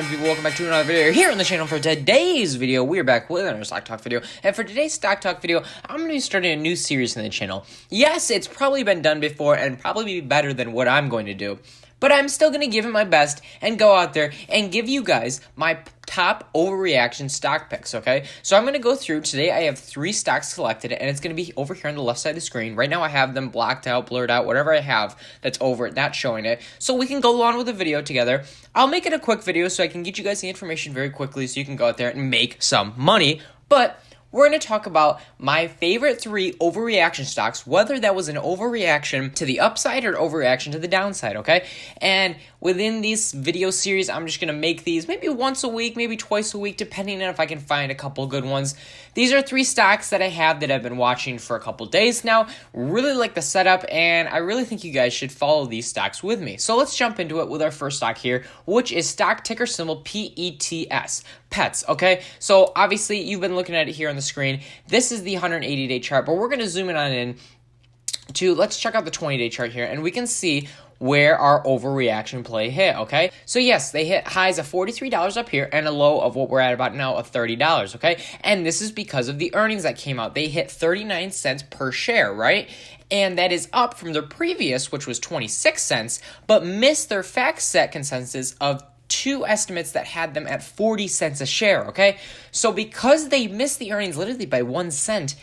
on, people? Welcome back to another video here on the channel. For today's video, we are back with another stock talk video. And for today's stock talk video, I'm going to be starting a new series on the channel. Yes, it's probably been done before and probably be better than what I'm going to do. But I'm still going to give it my best and go out there and give you guys my top overreaction stock picks, okay? So I'm going to go through. Today I have 3 stocks selected, and it's going to be over here on the left side of the screen. Right now I have them blocked out, blurred out, whatever I have that's over it, not showing it. So we can go on with the video together. I'll make it a quick video so I can get you guys the information very quickly so you can go out there and make some money. But we're going to talk about my favorite 3 overreaction stocks, whether that was an overreaction to the upside or overreaction to the downside, okay? And within this video series, I'm just going to make these maybe once a week, maybe twice a week, depending on if I can find a couple good ones. These are 3 stocks that I have that I've been watching for a couple days now. Really like the setup, and I really think you guys should follow these stocks with me. So let's jump into it with our first stock here, which is stock ticker symbol PETS. Pets, okay? So obviously you've been looking at it here on the screen. This is the 180-day chart, but we're going to zoom in to, let's check out the 20-day chart here, and we can see where our overreaction play hit, okay? So yes, they hit highs of $43 up here and a low of what we're at about now of $30, okay? And this is because of the earnings that came out. They hit 39 cents per share, right? And that is up from their previous, which was 26 cents, but missed their FactSet consensus of 2 estimates that had them at 40 cents a share, okay? So because they missed the earnings literally by 1 cent,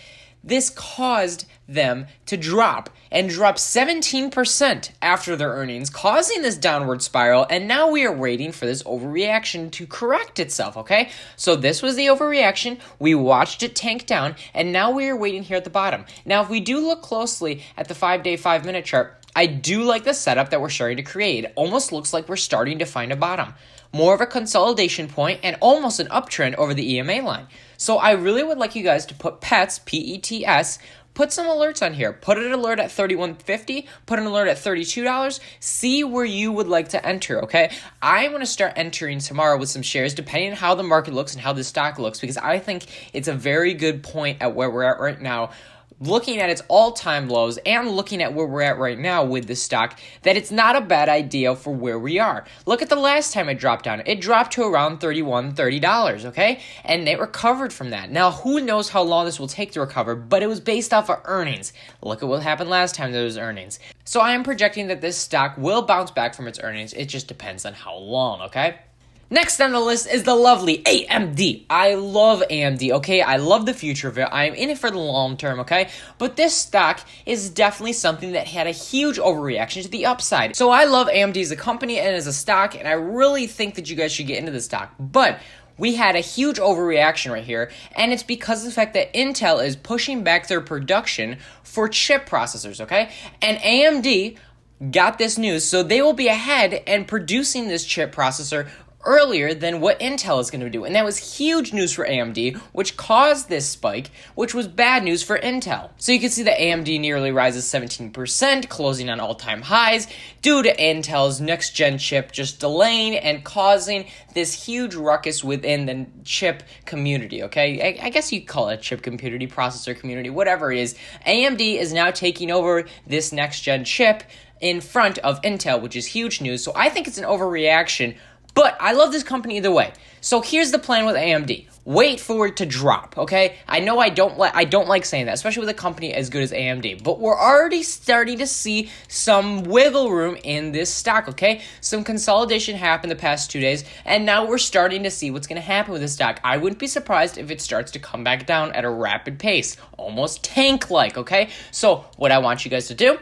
this caused them to drop 17% after their earnings, causing this downward spiral, and now we are waiting for this overreaction to correct itself, okay? So this was the overreaction, we watched it tank down, and now we are waiting here at the bottom. Now, if we do look closely at the 5-day, 5-minute chart, I do like the setup that we're starting to create. It almost looks like we're starting to find a bottom. More of a consolidation point and almost an uptrend over the EMA line. So I really would like you guys to put PETS, P-E-T-S, put some alerts on here. Put an alert at $31.50, put an alert at $32. See where you would like to enter, okay? I'm going to start entering tomorrow with some shares depending on how the market looks and how the stock looks, because I think it's a very good point at where we're at right now, looking at its all-time lows and looking at where we're at right now with this stock, that it's not a bad idea for where we are. Look at the last time it dropped down. It dropped to around $30, okay? And it recovered from that. Now, who knows how long this will take to recover, but it was based off of earnings. Look at what happened last time there was earnings. So I am projecting that this stock will bounce back from its earnings. It just depends on how long, okay? Next on the list is the lovely AMD. I love AMD, okay? I love the future of it. I'm in it for the long term, okay? But this stock is definitely something that had a huge overreaction to the upside. So I love AMD as a company and as a stock, and I really think that you guys should get into the stock. But we had a huge overreaction right here, and it's because of the fact that Intel is pushing back their production for chip processors, okay? And AMD got this news, so they will be ahead and producing this chip processor earlier than what Intel is going to do. And that was huge news for AMD, which caused this spike, which was bad news for Intel. So you can see that AMD nearly rises 17%, closing on all-time highs, due to Intel's next-gen chip just delaying and causing this huge ruckus within the chip community, okay? I guess you call it chip community, processor community, whatever it is. AMD is now taking over this next-gen chip in front of Intel, which is huge news. So I think it's an overreaction, but I love this company either way. So here's the plan with AMD. Wait for it to drop, okay? I know I don't like saying that, especially with a company as good as AMD. But we're already starting to see some wiggle room in this stock, okay? Some consolidation happened the past 2 days, and now we're starting to see what's going to happen with this stock. I wouldn't be surprised if it starts to come back down at a rapid pace, almost tank-like, okay? So what I want you guys to do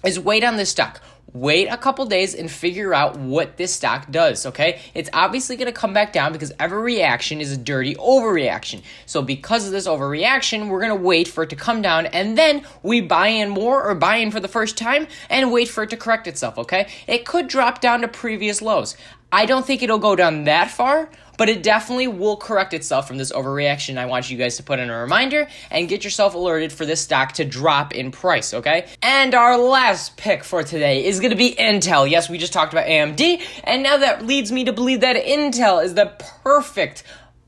is wait on this stock. Wait a couple days and figure out what this stock does, okay? It's obviously going to come back down because every reaction is a dirty overreaction. So because of this overreaction, we're going to wait for it to come down, and then we buy in more or buy in for the first time and wait for it to correct itself, okay? It could drop down to previous lows. I don't think it'll go down that far, but it definitely will correct itself from this overreaction. I want you guys to put in a reminder and get yourself alerted for this stock to drop in price, okay? And our last pick for today is going to be Intel. Yes, we just talked about AMD, and now that leads me to believe that Intel is the perfect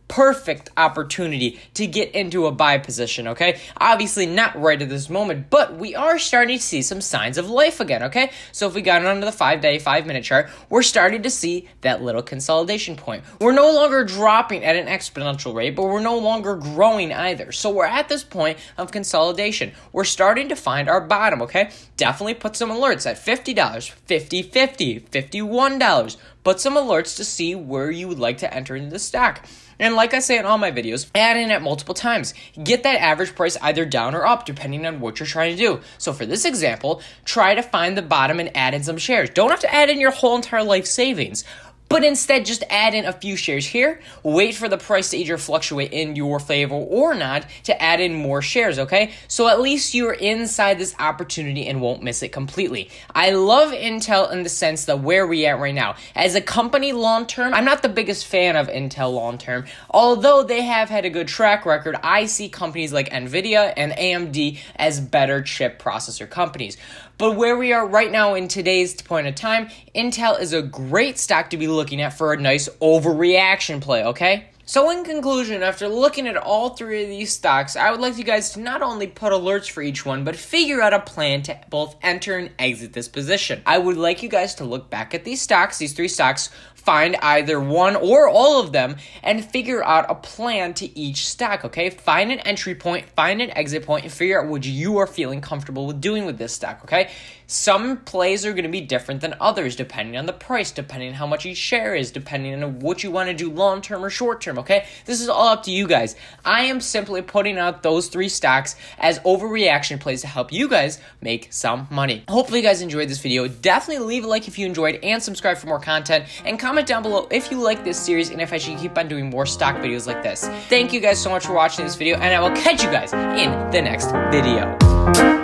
perfect opportunity to get into a buy position, okay? Obviously not right at this moment, but we are starting to see some signs of life again, okay? So if we got onto the 5-day, 5-minute chart, we're starting to see that little consolidation point. We're no longer dropping at an exponential rate, but we're no longer growing either. So we're at this point of consolidation. We're starting to find our bottom, okay? Definitely put some alerts at $50, $50, $50, $51. Put some alerts to see where you would like to enter into the stock. And like I say in all my videos, add in at multiple times. Get that average price either down or up, depending on what you're trying to do. So for this example, try to find the bottom and add in some shares. Don't have to add in your whole entire life savings, but instead just add in a few shares here, wait for the price to either fluctuate in your favor or not to add in more shares, okay? So at least you're inside this opportunity and won't miss it completely. I love Intel in the sense that where we at right now. As a company long-term, I'm not the biggest fan of Intel long-term. Although they have had a good track record, I see companies like Nvidia and AMD as better chip processor companies. But where we are right now in today's point of time, Intel is a great stock to be looking at for a nice overreaction play, okay? So in conclusion, after looking at all three of these stocks, I would like you guys to not only put alerts for each one, but figure out a plan to both enter and exit this position. I would like you guys to look back at these stocks, these three stocks, find either one or all of them, and figure out a plan to each stock, okay? Find an entry point, find an exit point, and figure out what you are feeling comfortable with doing with this stock, okay? Some plays are going to be different than others, depending on the price, depending on how much each share is, depending on what you want to do long-term or short-term, okay? This is all up to you guys. I am simply putting out those three stocks as overreaction plays to help you guys make some money. Hopefully you guys enjoyed this video. Definitely leave a like if you enjoyed and subscribe for more content, and comment down below if you like this series and if I should keep on doing more stock videos like this. Thank you guys so much for watching this video, and I will catch you guys in the next video.